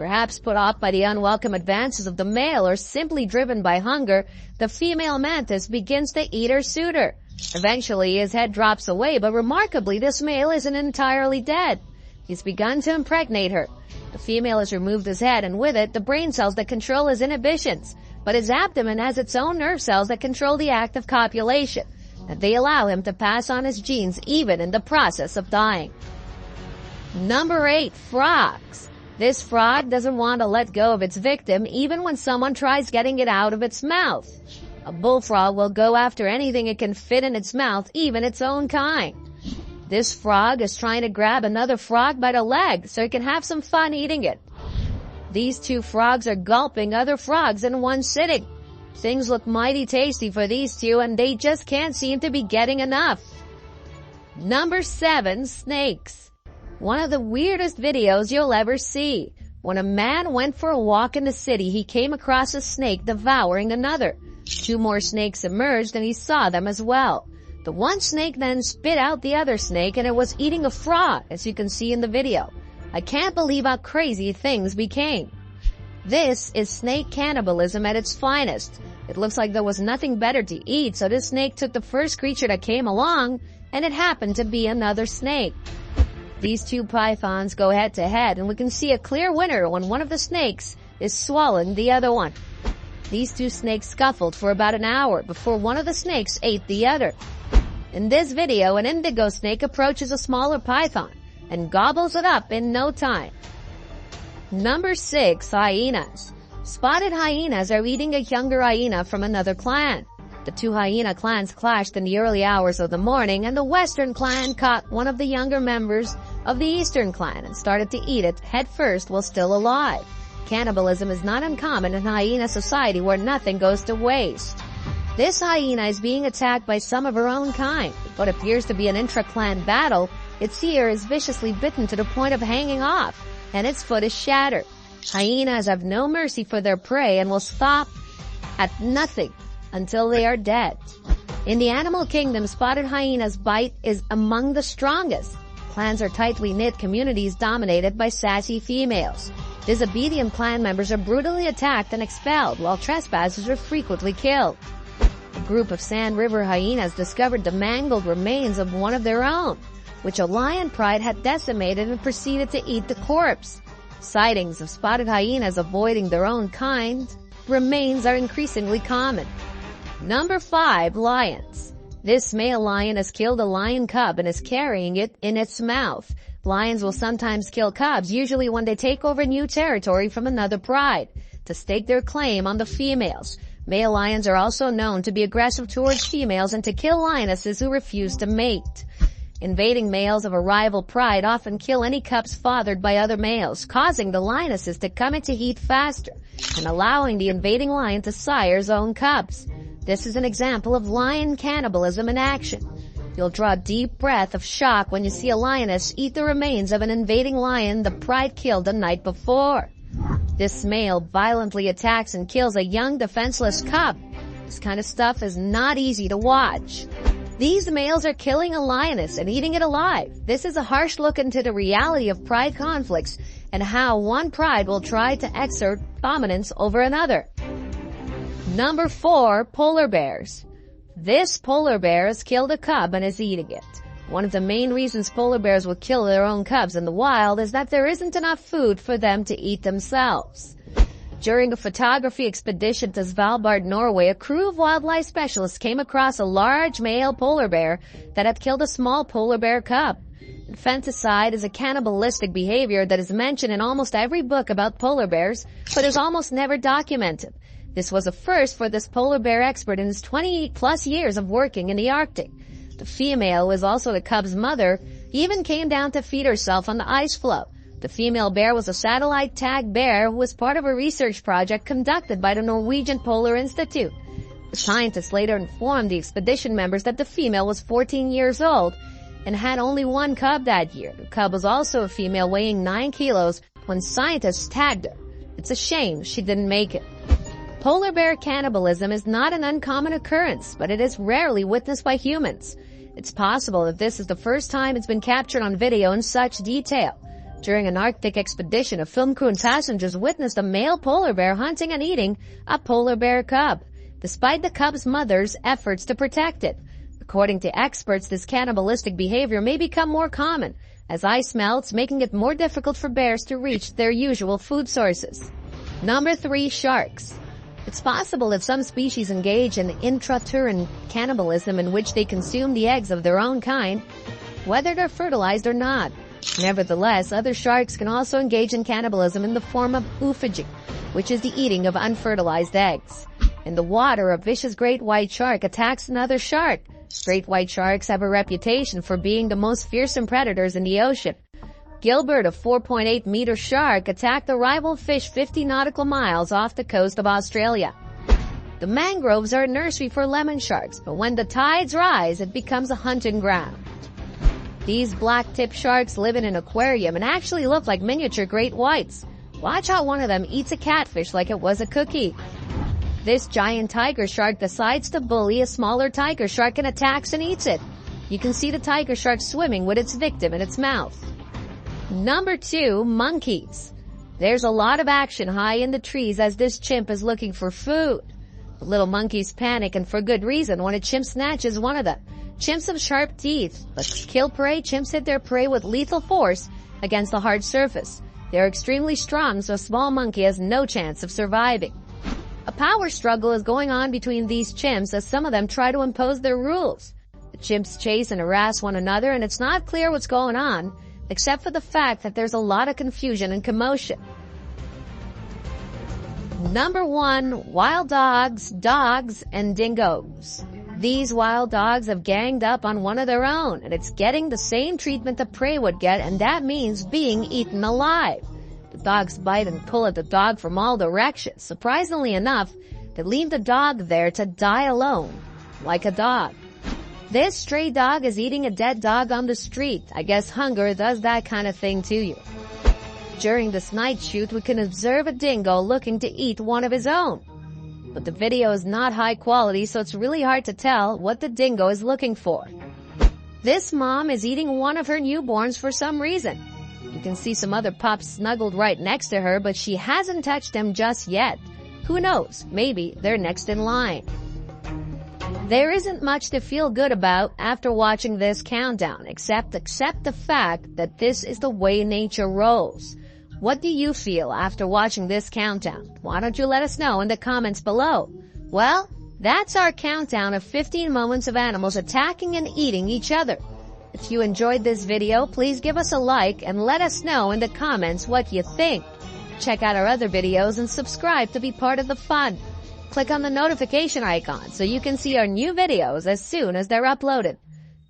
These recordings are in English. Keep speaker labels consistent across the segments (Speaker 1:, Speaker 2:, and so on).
Speaker 1: Perhaps put off by the unwelcome advances of the male or simply driven by hunger, the female mantis begins to eat her suitor. Eventually, his head drops away, but remarkably, this male isn't entirely dead. He's begun to impregnate her. The female has removed his head, and with it, the brain cells that control his inhibitions. But his abdomen has its own nerve cells that control the act of copulation, and they allow him to pass on his genes even in the process of dying. Number 8, frogs. This frog doesn't want to let go of its victim even when someone tries getting it out of its mouth. A bullfrog will go after anything it can fit in its mouth, even its own kind. This frog is trying to grab another frog by the leg so it can have some fun eating it. These two frogs are gulping other frogs in one sitting. Things look mighty tasty for these two, and they just can't seem to be getting enough. Number 7, snakes. One of the weirdest videos you'll ever see. When a man went for a walk in the city, he came across a snake devouring another. 2 more snakes emerged, and he saw them as well. The one snake then spit out the other snake, and it was eating a frog, as you can see in the video. I can't believe how crazy things became. This is snake cannibalism at its finest. It looks like there was nothing better to eat, so this snake took the first creature that came along, and it happened to be another snake. These two pythons go head to head, and we can see a clear winner when one of the snakes is swallowing the other one. These two snakes scuffled for about an hour before one of the snakes ate the other. In this video, an indigo snake approaches a smaller python and gobbles it up in no time. Number 6, hyenas. Spotted hyenas are eating a younger hyena from another clan. The two hyena clans clashed in the early hours of the morning, and the western clan caught one of the younger members of the eastern clan and started to eat it head first while still alive. Cannibalism is not uncommon in hyena society where nothing goes to waste. This hyena is being attacked by some of her own kind. What appears to be an intra-clan battle, its ear is viciously bitten to the point of hanging off, and its foot is shattered. Hyenas have no mercy for their prey and will stop at nothing until they are dead. In the animal kingdom, spotted hyena's bite is among the strongest. Clans are tightly knit communities dominated by sassy females. Disobedient clan members are brutally attacked and expelled, while trespassers are frequently killed. A group of Sand River hyenas discovered the mangled remains of one of their own, which a lion pride had decimated, and proceeded to eat the corpse. Sightings of spotted hyenas avoiding their own kind remains are increasingly common. Number 5, lions. This male lion has killed a lion cub and is carrying it in its mouth. Lions will sometimes kill cubs, usually when they take over new territory from another pride, to stake their claim on the females. Male lions are also known to be aggressive towards females and to kill lionesses who refuse to mate. Invading males of a rival pride often kill any cubs fathered by other males, causing the lionesses to come into heat faster and allowing the invading lion to sire his own cubs. This is an example of lion cannibalism in action. You'll draw a deep breath of shock when you see a lioness eat the remains of an invading lion the pride killed the night before. This male violently attacks and kills a young defenseless cub. This kind of stuff is not easy to watch. These males are killing a lioness and eating it alive. This is a harsh look into the reality of pride conflicts and how one pride will try to exert dominance over another. Number 4, polar bears. This polar bear has killed a cub and is eating it. One of the main reasons polar bears will kill their own cubs in the wild is that there isn't enough food for them to eat themselves. During a photography expedition to Svalbard, Norway, a crew of wildlife specialists came across a large male polar bear that had killed a small polar bear cub. Infanticide is a cannibalistic behavior that is mentioned in almost every book about polar bears, but is almost never documented. This was a first for this polar bear expert in his 20-plus years of working in the Arctic. The female was also the cub's mother, even came down to feed herself on the ice floe. The female bear was a satellite tag bear who was part of a research project conducted by the Norwegian Polar Institute. The scientists later informed the expedition members that the female was 14 years old and had only one cub that year. The cub was also a female weighing 9 kilos when scientists tagged her. It's a shame she didn't make it. Polar bear cannibalism is not an uncommon occurrence, but it is rarely witnessed by humans. It's possible that this is the first time it's been captured on video in such detail. During an Arctic expedition, a film crew and passengers witnessed a male polar bear hunting and eating a polar bear cub, despite the cub's mother's efforts to protect it. According to experts, this cannibalistic behavior may become more common as ice melts, making it more difficult for bears to reach their usual food sources. Number 3, sharks. It's possible that some species engage in intraterrene cannibalism in which they consume the eggs of their own kind, whether they're fertilized or not. Nevertheless, other sharks can also engage in cannibalism in the form of oophagy, which is the eating of unfertilized eggs. In the water, a vicious great white shark attacks another shark. Great white sharks have a reputation for being the most fearsome predators in the ocean. Gilbert, a 4.8-meter shark, attacked a rival fish 50 nautical miles off the coast of Australia. The mangroves are a nursery for lemon sharks, but when the tides rise, it becomes a hunting ground. These black-tip sharks live in an aquarium and actually look like miniature great whites. Watch how one of them eats a catfish like it was a cookie. This giant tiger shark decides to bully a smaller tiger shark and attacks and eats it. You can see the tiger shark swimming with its victim in its mouth. Number 2, monkeys. There's a lot of action high in the trees as this chimp is looking for food. The little monkeys panic, and for good reason, when a chimp snatches one of them. Chimps have sharp teeth, but to kill prey, chimps hit their prey with lethal force against a hard surface. They are extremely strong, so a small monkey has no chance of surviving. A power struggle is going on between these chimps as some of them try to impose their rules. The chimps chase and harass one another, and it's not clear what's going on, except for the fact that there's a lot of confusion and commotion. Number 1, wild dogs, and dingoes. These wild dogs have ganged up on one of their own, and it's getting the same treatment the prey would get, and that means being eaten alive. The dogs bite and pull at the dog from all directions. Surprisingly enough, they leave the dog there to die alone, like a dog. This stray dog is eating a dead dog on the street. I guess hunger does that kind of thing to you. During this night shoot, we can observe a dingo looking to eat one of his own. But the video is not high quality, so it's really hard to tell what the dingo is looking for. This mom is eating one of her newborns for some reason. You can see some other pups snuggled right next to her, but she hasn't touched them just yet. Who knows? Maybe they're next in line. There isn't much to feel good about after watching this countdown, except accept the fact that this is the way nature rolls. What do you feel after watching this countdown? Why don't you let us know in the comments below? Well, that's our countdown of 15 moments of animals attacking and eating each other. If you enjoyed this video, please give us a like and let us know in the comments what you think. Check out our other videos and subscribe to be part of the fun. Click on the notification icon so you can see our new videos as soon as they're uploaded.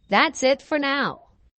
Speaker 1: That's it for now.